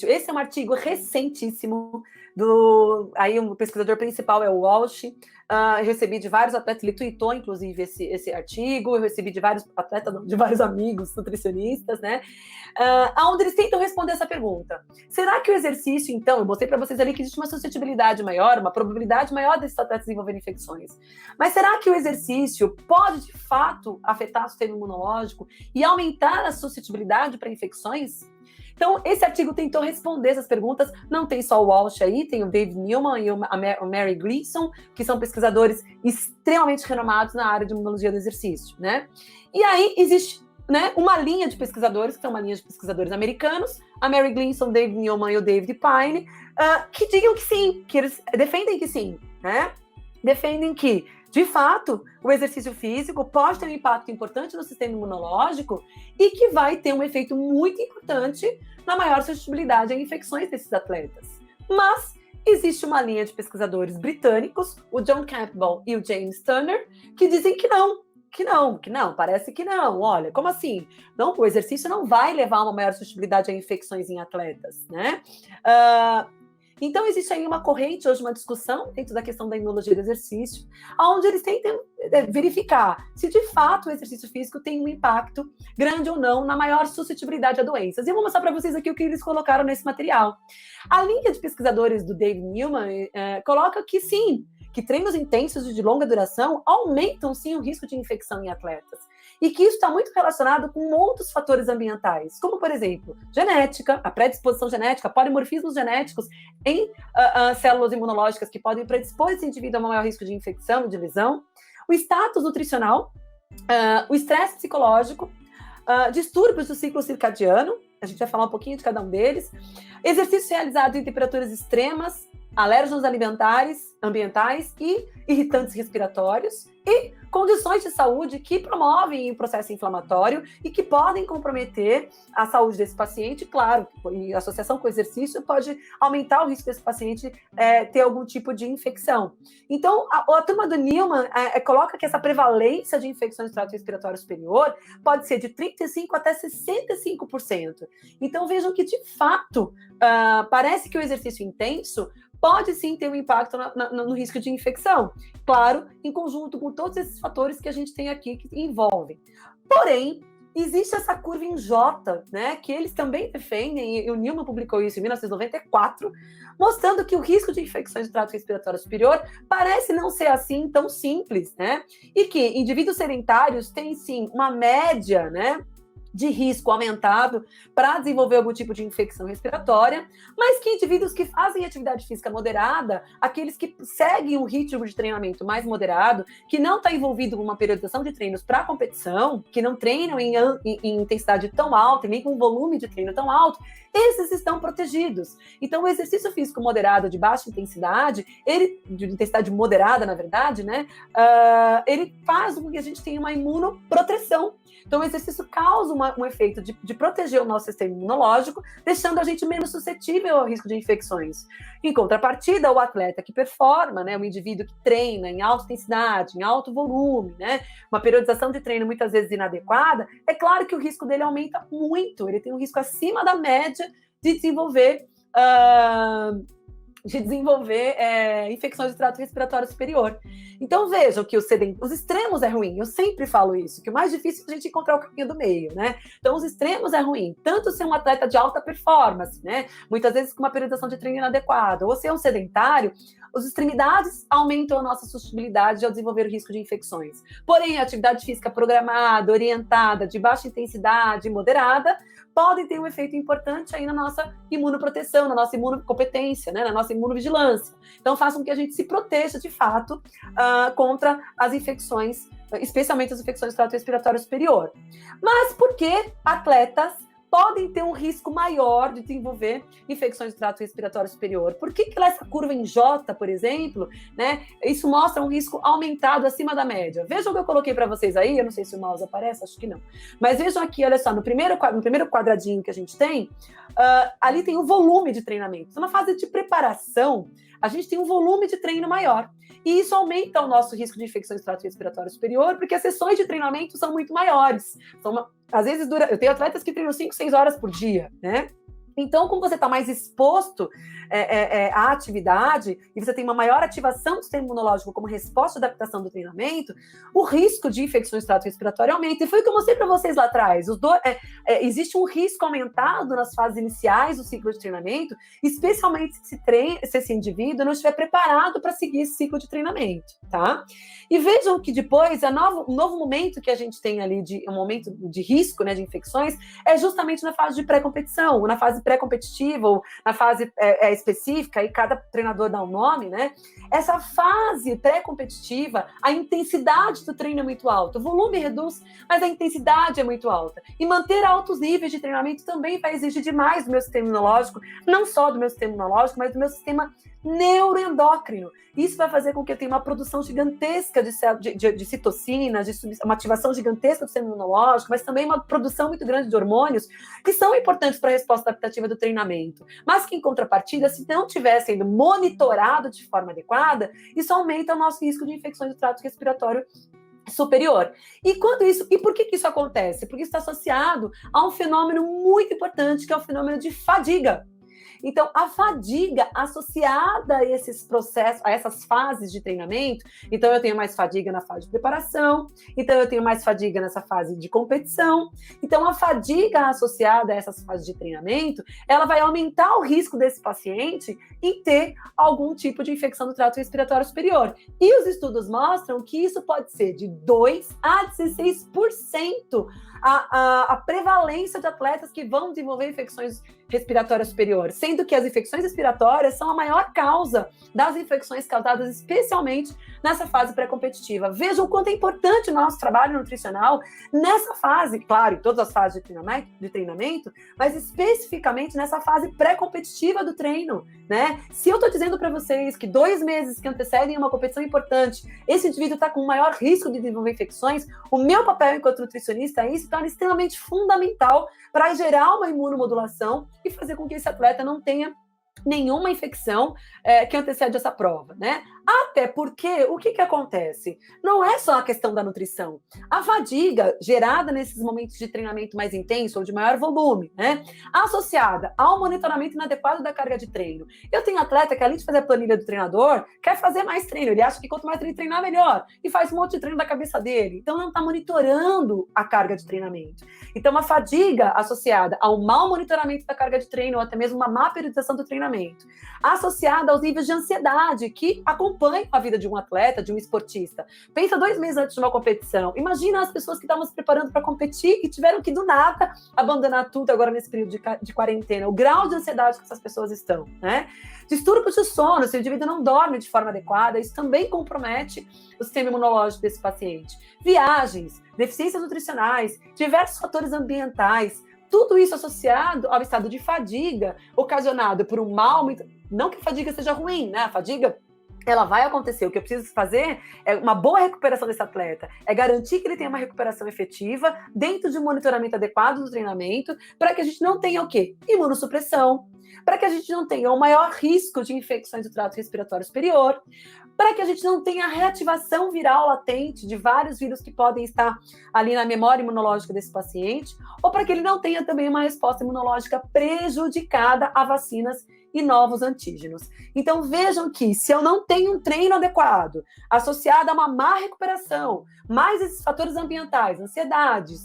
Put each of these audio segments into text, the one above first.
Esse é um artigo recentíssimo aí o pesquisador principal é o Walsh. Eu recebi de vários atletas, ele tweetou, inclusive, esse artigo, eu recebi de vários atletas, de vários amigos nutricionistas, né? Onde eles tentam responder essa pergunta. Será que o exercício, então, eu mostrei para vocês ali que existe uma suscetibilidade maior, uma probabilidade maior desses atletas desenvolverem infecções. Mas será que o exercício pode, de fato, afetar o sistema imunológico e aumentar a suscetibilidade para infecções? Então, esse artigo tentou responder essas perguntas. Não tem só o Walsh aí, tem o David Newman e o Mary Gleason, que são pesquisadores extremamente renomados na área de imunologia do exercício, né? E aí existe, né, uma linha de pesquisadores, que são uma linha de pesquisadores americanos, a Mary Gleason, David Newman e o David Pine, que digam que sim, que eles defendem que sim, né? Defendem que, de fato, o exercício físico pode ter um impacto importante no sistema imunológico e que vai ter um efeito muito importante na maior suscetibilidade a infecções desses atletas. Mas existe uma linha de pesquisadores britânicos, o John Campbell e o James Turner, que dizem que não, parece que não. Olha, como assim? Não, o exercício não vai levar a uma maior suscetibilidade a infecções em atletas, né? Então, existe aí uma corrente, hoje uma discussão dentro da questão da imunologia do exercício, onde eles tentam verificar se de fato o exercício físico tem um impacto grande ou não na maior suscetibilidade a doenças. E eu vou mostrar para vocês aqui o que eles colocaram nesse material. A linha de pesquisadores do David Newman coloca que sim, que treinos intensos e de longa duração aumentam sim o risco de infecção em atletas. E que isso está muito relacionado com outros fatores ambientais, como, por exemplo, genética, a predisposição genética, polimorfismos genéticos em células imunológicas que podem predispor esse indivíduo a um maior risco de infecção e de lesão, o status nutricional, o estresse psicológico, distúrbios do ciclo circadiano, a gente vai falar um pouquinho de cada um deles, exercício realizado em temperaturas extremas, alérgenos ambientais e irritantes respiratórios e condições de saúde que promovem o processo inflamatório e que podem comprometer a saúde desse paciente, claro, e a associação com o exercício pode aumentar o risco desse paciente ter algum tipo de infecção. Então, a turma do Newman coloca que essa prevalência de infecções do trato respiratório superior pode ser de 35% até 65%. Então, vejam que, de fato, parece que o exercício intenso pode sim ter um impacto no risco de infecção. Claro, em conjunto com todos esses fatores que a gente tem aqui que envolvem. Porém, existe essa curva em J, né, que eles também defendem, e o Newman publicou isso em 1994, mostrando que o risco de infecções do trato respiratório superior parece não ser assim tão simples, né, e que indivíduos sedentários têm sim uma média, né, de risco aumentado para desenvolver algum tipo de infecção respiratória, mas que indivíduos que fazem atividade física moderada, aqueles que seguem um ritmo de treinamento mais moderado, que não está envolvido com uma periodização de treinos para competição, que não treinam em intensidade tão alta e nem com um volume de treino tão alto, esses estão protegidos. Então, o exercício físico moderado de baixa intensidade, de intensidade moderada, na verdade, né, ele faz com que a gente tenha uma imunoproteção. Então, o exercício causa um efeito de proteger o nosso sistema imunológico, deixando a gente menos suscetível ao risco de infecções. Em contrapartida, o atleta que performa, né, o indivíduo que treina em alta intensidade, em alto volume, né, uma periodização de treino muitas vezes inadequada, é claro que o risco dele aumenta muito, ele tem um risco acima da média de desenvolver infecções do trato respiratório superior. Então vejam que os extremos é ruim, eu sempre falo isso, que o mais difícil é a gente encontrar o caminho do meio, né? Então os extremos é ruim, tanto ser um atleta de alta performance, né? Muitas vezes com uma periodização de treino inadequada, ou ser um sedentário, as extremidades aumentam a nossa suscetibilidade ao desenvolver o risco de infecções. Porém, a atividade física programada, orientada, de baixa intensidade, moderada, podem ter um efeito importante aí na nossa imunoproteção, na nossa imunocompetência, né, na nossa imunovigilância. Então, façam com que a gente se proteja, de fato, contra as infecções, especialmente as infecções do trato respiratório superior. Mas por que atletas podem ter um risco maior de desenvolver infecções do trato respiratório superior? Por que essa curva em J, por exemplo, né, isso mostra um risco aumentado acima da média? Vejam o que eu coloquei para vocês aí, eu não sei se o mouse aparece, acho que não. Mas vejam aqui, olha só, no primeiro quadradinho que a gente tem, ali tem o volume de treinamento. Então, na fase de preparação, a gente tem um volume de treino maior. E isso aumenta o nosso risco de infecções do trato respiratório superior, porque as sessões de treinamento são muito maiores. Às vezes eu tenho atletas que treinam 5, 6 horas por dia, né? Então, como você está mais exposto à atividade e você tem uma maior ativação do sistema imunológico como resposta à adaptação do treinamento, o risco de infecções do trato respiratório aumenta. E foi o que eu mostrei para vocês lá atrás. Existe um risco aumentado nas fases iniciais do ciclo de treinamento, especialmente se esse indivíduo não estiver preparado para seguir esse ciclo de treinamento, tá? E vejam que depois, um novo momento que a gente tem ali, um momento de risco, né, de infecções, é justamente na fase de pré-competição, ou na fase pré-competitiva, ou na fase específica, e cada treinador dá um nome, né? Essa fase pré-competitiva, a intensidade do treino é muito alta, o volume reduz, mas a intensidade é muito alta. E manter altos níveis de treinamento também vai exigir demais do meu sistema imunológico, não só do meu sistema imunológico, mas do meu sistema neuroendócrino. Isso vai fazer com que eu tenha uma produção gigantesca de citocinas, uma ativação gigantesca do sistema imunológico, mas também uma produção muito grande de hormônios que são importantes para a resposta adaptativa do treinamento. Mas que, em contrapartida, se não estiver sendo monitorado de forma adequada, isso aumenta o nosso risco de infecções do trato respiratório superior. E por que isso acontece? Porque isso está associado a um fenômeno muito importante, que é o fenômeno de fadiga. Então, a fadiga associada a esses processos, a essas fases de treinamento, então eu tenho mais fadiga na fase de preparação, então eu tenho mais fadiga nessa fase de competição. Então, a fadiga associada a essas fases de treinamento, ela vai aumentar o risco desse paciente em ter algum tipo de infecção do trato respiratório superior. E os estudos mostram que isso pode ser de 2 a 16% a prevalência de atletas que vão desenvolver infecções respiratórias superiores, sendo que as infecções respiratórias são a maior causa das infecções causadas especialmente nessa fase pré-competitiva. Vejam o quanto é importante o nosso trabalho nutricional nessa fase, claro, em todas as fases de treinamento, mas especificamente nessa fase pré-competitiva do treino, né? Se eu estou dizendo para vocês que 2 meses que antecedem uma competição importante, esse indivíduo está com maior risco de desenvolver infecções, o meu papel enquanto nutricionista aí se torna extremamente fundamental para gerar uma imunomodulação e fazer com que esse atleta não tenha nenhuma infecção que antecede essa prova, né? Até porque, o que acontece? Não é só a questão da nutrição. A fadiga gerada nesses momentos de treinamento mais intenso ou de maior volume, né? Associada ao monitoramento inadequado da carga de treino. Eu tenho atleta que, além de fazer a planilha do treinador, quer fazer mais treino. Ele acha que quanto mais ele treinar, melhor. E faz um monte de treino da cabeça dele. Então, não está monitorando a carga de treinamento. Então, a fadiga associada ao mau monitoramento da carga de treino, ou até mesmo uma má periodização do treinamento, associada aos níveis de ansiedade que acompanham a vida de um atleta, de um esportista. Pensa 2 meses antes de uma competição. Imagina as pessoas que estavam se preparando para competir e tiveram que, do nada, abandonar tudo agora nesse período de quarentena. O grau de ansiedade que essas pessoas estão, né? Distúrbios de sono, se o indivíduo não dorme de forma adequada, isso também compromete o sistema imunológico desse paciente. Viagens, deficiências nutricionais, diversos fatores ambientais, tudo isso associado ao estado de fadiga, ocasionado por um mal... Não que a fadiga seja ruim, né? A fadiga, ela vai acontecer. O que eu preciso fazer é uma boa recuperação desse atleta, é garantir que ele tenha uma recuperação efetiva dentro de um monitoramento adequado do treinamento, para que a gente não tenha o quê? Imunossupressão, para que a gente não tenha o maior risco de infecções do trato respiratório superior, para que a gente não tenha reativação viral latente de vários vírus que podem estar ali na memória imunológica desse paciente, ou para que ele não tenha também uma resposta imunológica prejudicada a vacinas e novos antígenos. Então vejam que se eu não tenho um treino adequado, associado a uma má recuperação, mais esses fatores ambientais, ansiedade,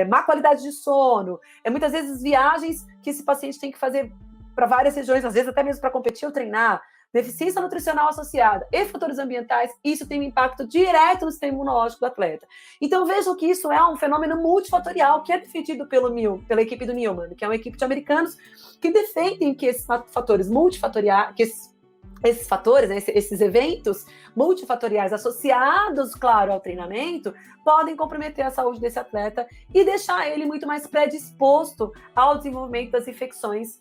má qualidade de sono, muitas vezes viagens que esse paciente tem que fazer para várias regiões, às vezes até mesmo para competir ou treinar, deficiência nutricional associada e fatores ambientais, isso tem um impacto direto no sistema imunológico do atleta. Então vejam que isso é um fenômeno multifatorial que é defendido pela equipe do Newman, que é uma equipe de americanos que defendem que esses fatores multifatoriais, que esses fatores, né, esses eventos multifatoriais associados, claro, ao treinamento, podem comprometer a saúde desse atleta e deixar ele muito mais predisposto ao desenvolvimento das infecções,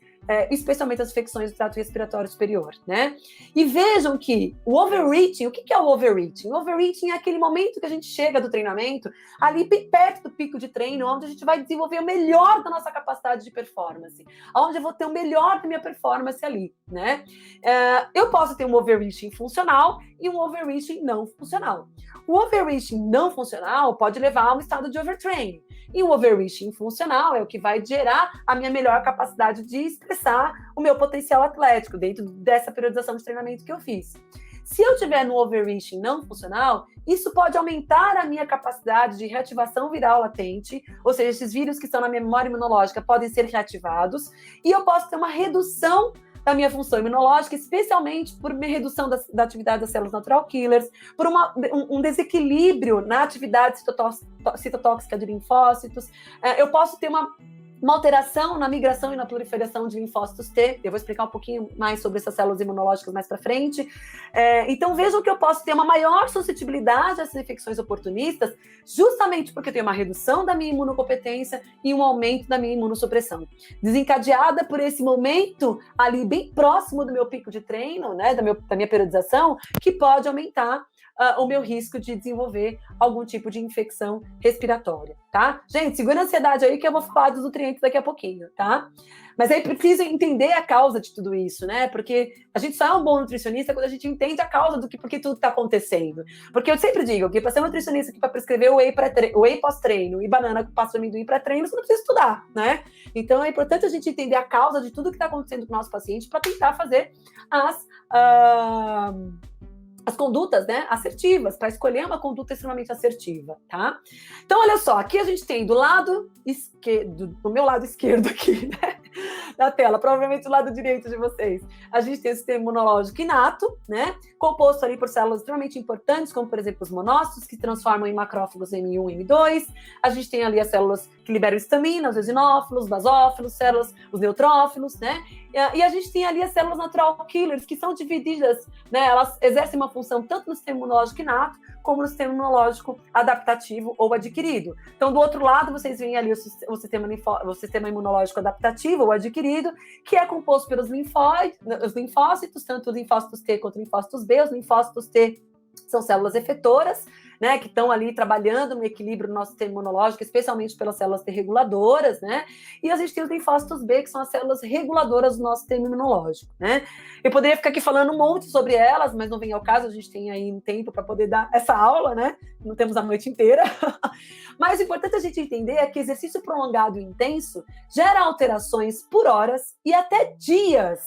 especialmente as infecções do trato respiratório superior, né? E vejam que o overreaching, o que é o overreaching? O overreaching é aquele momento que a gente chega do treinamento, ali perto do pico de treino, onde a gente vai desenvolver o melhor da nossa capacidade de performance, onde eu vou ter o melhor da minha performance ali, né? Eu eu posso ter um overreaching funcional e um overreaching não funcional. O overreaching não funcional pode levar a um estado de overtraining. E o overreaching funcional é o que vai gerar a minha melhor capacidade de expressar o meu potencial atlético dentro dessa periodização de treinamento que eu fiz. Se eu tiver no overreaching não funcional, isso pode aumentar a minha capacidade de reativação viral latente, ou seja, esses vírus que estão na minha memória imunológica podem ser reativados, e eu posso ter uma redução da minha função imunológica, especialmente por uma redução da atividade das células natural killers, por um desequilíbrio na atividade citotóxica de linfócitos. Eu posso ter uma alteração na migração e na proliferação de linfócitos T. Eu vou explicar um pouquinho mais sobre essas células imunológicas mais para frente. Então, vejam que eu posso ter uma maior suscetibilidade a essas infecções oportunistas, justamente porque eu tenho uma redução da minha imunocompetência e um aumento da minha imunossupressão. Desencadeada por esse momento ali bem próximo do meu pico de treino, né, da minha periodização, que pode aumentar o meu risco de desenvolver algum tipo de infecção respiratória, tá? Gente, segura a ansiedade aí que eu vou falar dos nutrientes daqui a pouquinho, tá? Mas aí precisa entender a causa de tudo isso, né? Porque a gente só é um bom nutricionista quando a gente entende a causa porque tudo está acontecendo. Porque eu sempre digo que para ser nutricionista, para prescrever whey pós-treino e banana com pasta de amendoim pré-treino, você não precisa estudar, né? Então é importante a gente entender a causa de tudo que está acontecendo com o nosso paciente para tentar fazer as condutas, né, assertivas, para escolher uma conduta extremamente assertiva, tá? Então, olha só, aqui a gente tem do lado esquerdo, do meu lado esquerdo aqui, né, da tela, provavelmente do lado direito de vocês, a gente tem o sistema imunológico inato, né, composto ali por células extremamente importantes, como, por exemplo, os monócitos, que transformam em macrófagos M1 e M2, a gente tem ali as células que liberam histamina, os eosinófilos, basófilos, células, os neutrófilos, né, e a gente tem ali as células natural killers, que são divididas, né, elas exercem uma função tanto no sistema imunológico inato, como no sistema imunológico adaptativo ou adquirido. Então, do outro lado, vocês veem ali o sistema imunológico adaptativo ou adquirido, que é composto pelos linfócitos, tanto os linfócitos T quanto os linfócitos B. Os linfócitos T são células efetoras, né, que estão ali trabalhando no equilíbrio do nosso sistema imunológico, especialmente pelas células T reguladoras, né, e a gente tem os linfócitos B, que são as células reguladoras do nosso sistema imunológico, né. Eu poderia ficar aqui falando um monte sobre elas, mas não vem ao caso, a gente tem aí um tempo para poder dar essa aula, né, não temos a noite inteira, mas o importante a gente entender é que exercício prolongado e intenso gera alterações por horas e até dias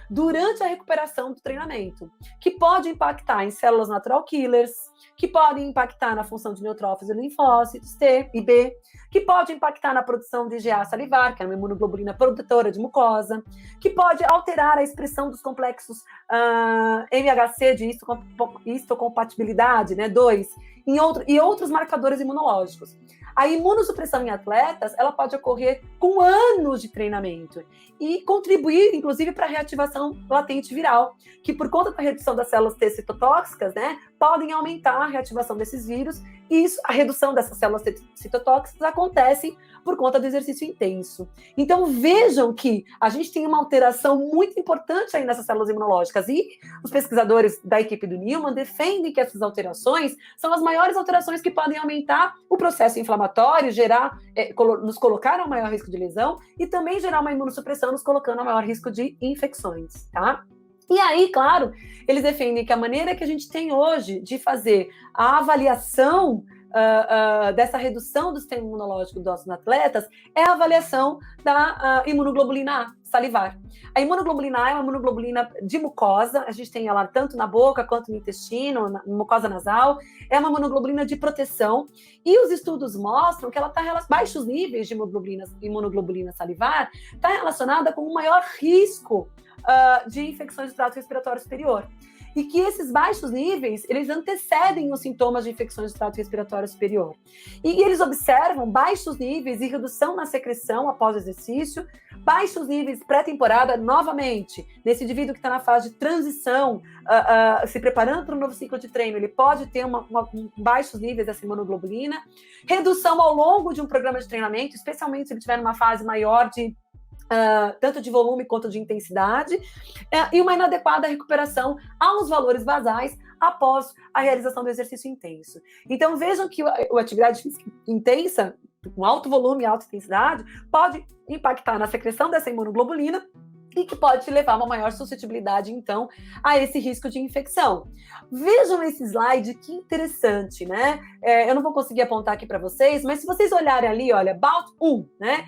durante a recuperação do treinamento, que pode impactar em células natural killers, que podem impactar na função de neutrófilos e linfócitos T e B, que pode impactar na produção de IgA salivar, que é uma imunoglobulina protetora de mucosa, que pode alterar a expressão dos complexos MHC de histocompatibilidade, né, 2, e outros marcadores imunológicos. A imunossupressão em atletas, ela pode ocorrer com anos de treinamento e contribuir, inclusive, para a reativação latente viral, que por conta da redução das células T citotóxicas, né, podem aumentar a reativação desses vírus, e a redução dessas células T citotóxicas acontece por conta do exercício intenso. Então, vejam que a gente tem uma alteração muito importante aí nessas células imunológicas, e os pesquisadores da equipe do Newman defendem que essas alterações são as maiores alterações que podem aumentar o processo inflamatório, nos colocar a maior risco de lesão, e também gerar uma imunossupressão, nos colocando a maior risco de infecções, tá? E aí, claro, eles defendem que a maneira que a gente tem hoje de fazer a avaliação dessa redução do sistema imunológico dos nossos atletas é a avaliação da imunoglobulina A salivar. A imunoglobulina A é uma imunoglobulina de mucosa, a gente tem ela tanto na boca quanto no intestino, na mucosa nasal, é uma imunoglobulina de proteção, e os estudos mostram que ela está baixos níveis de imunoglobulina salivar, está relacionada com um maior risco de infecções do trato respiratório superior. E que esses baixos níveis, eles antecedem os sintomas de infecções do trato respiratório superior. E eles observam baixos níveis e redução na secreção após o exercício, baixos níveis pré-temporada, novamente, nesse indivíduo que está na fase de transição, se preparando para um novo ciclo de treino, ele pode ter baixos níveis dessa imunoglobulina, redução ao longo de um programa de treinamento, especialmente se ele estiver numa fase maior de tanto de volume quanto de intensidade, e uma inadequada recuperação aos valores basais após a realização do exercício intenso. Então, vejam que a atividade física intensa, com alto volume e alta intensidade, pode impactar na secreção dessa imunoglobulina e que pode te levar a uma maior suscetibilidade, então, a esse risco de infecção. Vejam esse slide, que interessante, né? Eu não vou conseguir apontar aqui para vocês, mas se vocês olharem ali, olha, Bout 1, né?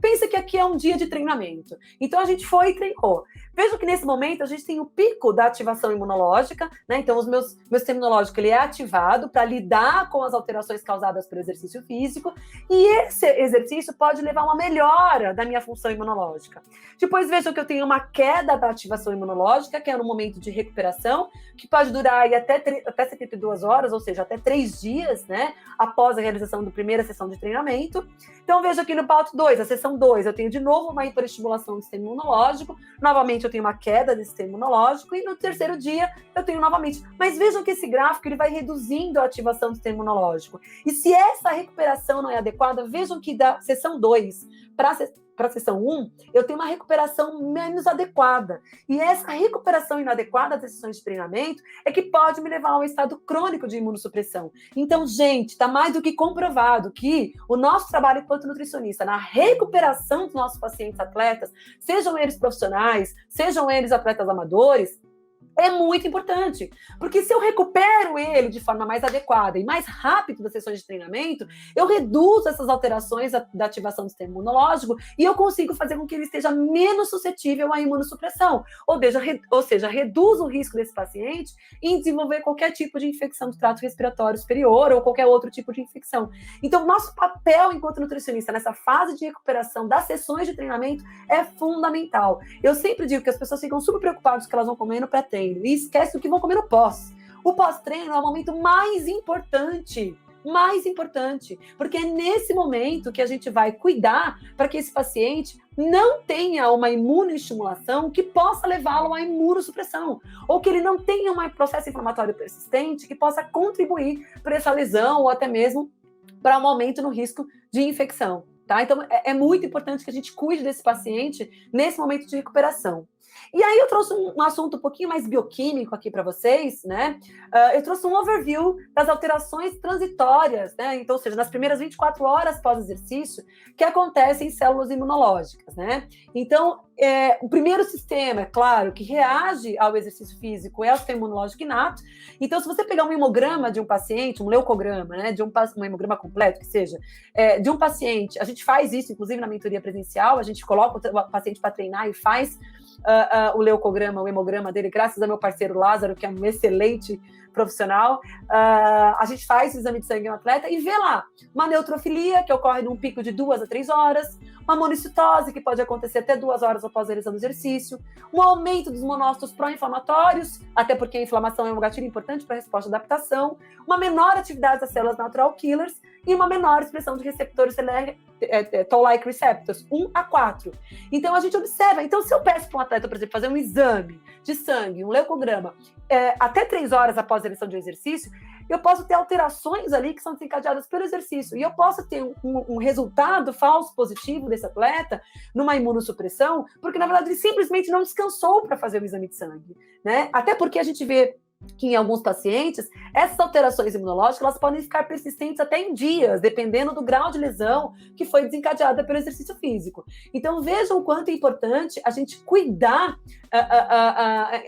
Pensa que aqui é um dia de treinamento. Então, a gente foi e treinou. Vejam que nesse momento a gente tem o pico da ativação imunológica, né? Então, meu sistema imunológico ele é ativado para lidar com as alterações causadas pelo exercício físico, e esse exercício pode levar a uma melhora da minha função imunológica. Depois, vejam que eu tenho uma queda da ativação imunológica, que é no momento de recuperação, que pode durar aí até 72 horas, ou seja, até 3 dias, né? Após a realização da primeira sessão de treinamento. Então, veja aqui no Bout 2, a sessão 2, eu tenho de novo uma hiperestimulação do sistema imunológico, novamente eu tenho uma queda do sistema imunológico, e no terceiro dia eu tenho novamente. Mas vejam que esse gráfico ele vai reduzindo a ativação do sistema imunológico. E se essa recuperação não é adequada, vejam que da sessão 2 para a sessão 1, eu tenho uma recuperação menos adequada. E essa recuperação inadequada das sessões de treinamento é que pode me levar a um estado crônico de imunossupressão. Então, gente, está mais do que comprovado que o nosso trabalho enquanto nutricionista na recuperação dos nossos pacientes atletas, sejam eles profissionais, sejam eles atletas amadores, é muito importante, porque se eu recupero ele de forma mais adequada e mais rápido das sessões de treinamento, eu reduzo essas alterações da ativação do sistema imunológico e eu consigo fazer com que ele esteja menos suscetível à imunossupressão, ou seja, reduzo o risco desse paciente em desenvolver qualquer tipo de infecção do trato respiratório superior ou qualquer outro tipo de infecção. Então, nosso papel enquanto nutricionista nessa fase de recuperação das sessões de treinamento é fundamental. Eu sempre digo que as pessoas ficam super preocupadas com o que elas vão comer no pré-treino e esquece do que vão comer no pós. O pós-treino é o momento mais importante, porque é nesse momento que a gente vai cuidar para que esse paciente não tenha uma imunoestimulação que possa levá-lo à imunossupressão, ou que ele não tenha um processo inflamatório persistente que possa contribuir para essa lesão ou até mesmo para um aumento no risco de infecção. Tá? Então, é muito importante que a gente cuide desse paciente nesse momento de recuperação. E aí eu trouxe um assunto um pouquinho mais bioquímico aqui para vocês, né? Eu trouxe um overview das alterações transitórias, né? Então, ou seja, nas primeiras 24 horas pós-exercício, que acontecem em células imunológicas, né? Então, o primeiro sistema, é claro, que reage ao exercício físico é o sistema imunológico inato. Então, se você pegar um hemograma de um paciente, um leucograma, né? Um hemograma completo, que seja, de um paciente, a gente faz isso, inclusive, na mentoria presencial, a gente coloca o paciente para treinar e faz o leucograma, o hemograma dele, graças ao meu parceiro Lázaro, que é um excelente profissional. A gente faz o exame de sangue no atleta e vê lá uma neutrofilia, que ocorre num pico de 2 a 3 horas, uma monocitose, que pode acontecer até 2 horas após a realização do exercício, um aumento dos monócitos pró-inflamatórios, até porque a inflamação é um gatilho importante para a resposta de adaptação, uma menor atividade das células natural killers e uma menor expressão de receptores Toll-like receptors, 1 a 4. Então, a gente observa. Então, se eu peço para um atleta, por exemplo, fazer um exame de sangue, um leucograma, até 3 horas após a realização de um exercício, eu posso ter alterações ali que são desencadeadas pelo exercício. E eu posso ter um resultado falso positivo desse atleta numa imunossupressão, porque, na verdade, ele simplesmente não descansou para fazer o exame de sangue, né? Até porque a gente vê que em alguns pacientes, essas alterações imunológicas elas podem ficar persistentes até em dias, dependendo do grau de lesão que foi desencadeada pelo exercício físico. Então, vejam o quanto é importante a gente cuidar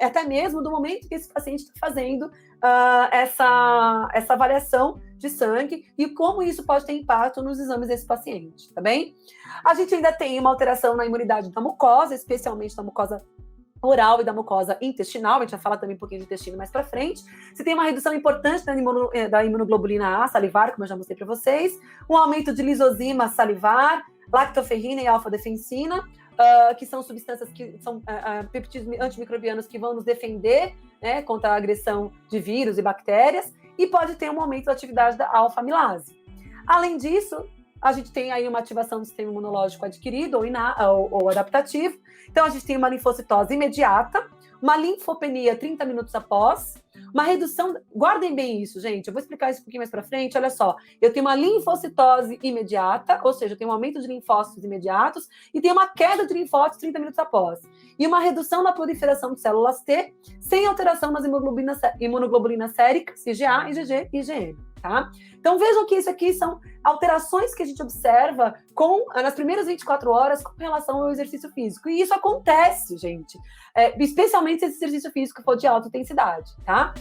até mesmo do momento que esse paciente está fazendo essa avaliação de sangue e como isso pode ter impacto nos exames desse paciente, tá bem? A gente ainda tem uma alteração na imunidade da mucosa, especialmente da mucosa oral e da mucosa intestinal, a gente vai falar também um pouquinho de intestino mais para frente. Você tem uma redução importante da imunoglobulina A salivar, como eu já mostrei para vocês, um aumento de lisozima salivar, lactoferrina e alfa-defensina, que são substâncias que são peptídeos antimicrobianos que vão nos defender, né, contra a agressão de vírus e bactérias, e pode ter um aumento da atividade da alfa-amilase. Além disso, a gente tem aí uma ativação do sistema imunológico adquirido ou adaptativo. Então, a gente tem uma linfocitose imediata, uma linfopenia 30 minutos após, uma redução... Guardem bem isso, gente. Eu vou explicar isso um pouquinho mais para frente. Olha só. Eu tenho uma linfocitose imediata, ou seja, eu tenho um aumento de linfócitos imediatos e tenho uma queda de linfócitos 30 minutos após. E uma redução na proliferação de células T, sem alteração nas imunoglobulinas séricas, IgA, IgG e IgM. tá? Então vejam que isso aqui são alterações que a gente observa nas primeiras 24 horas com relação ao exercício físico. E isso acontece, gente, especialmente se esse exercício físico for de alta intensidade, tá?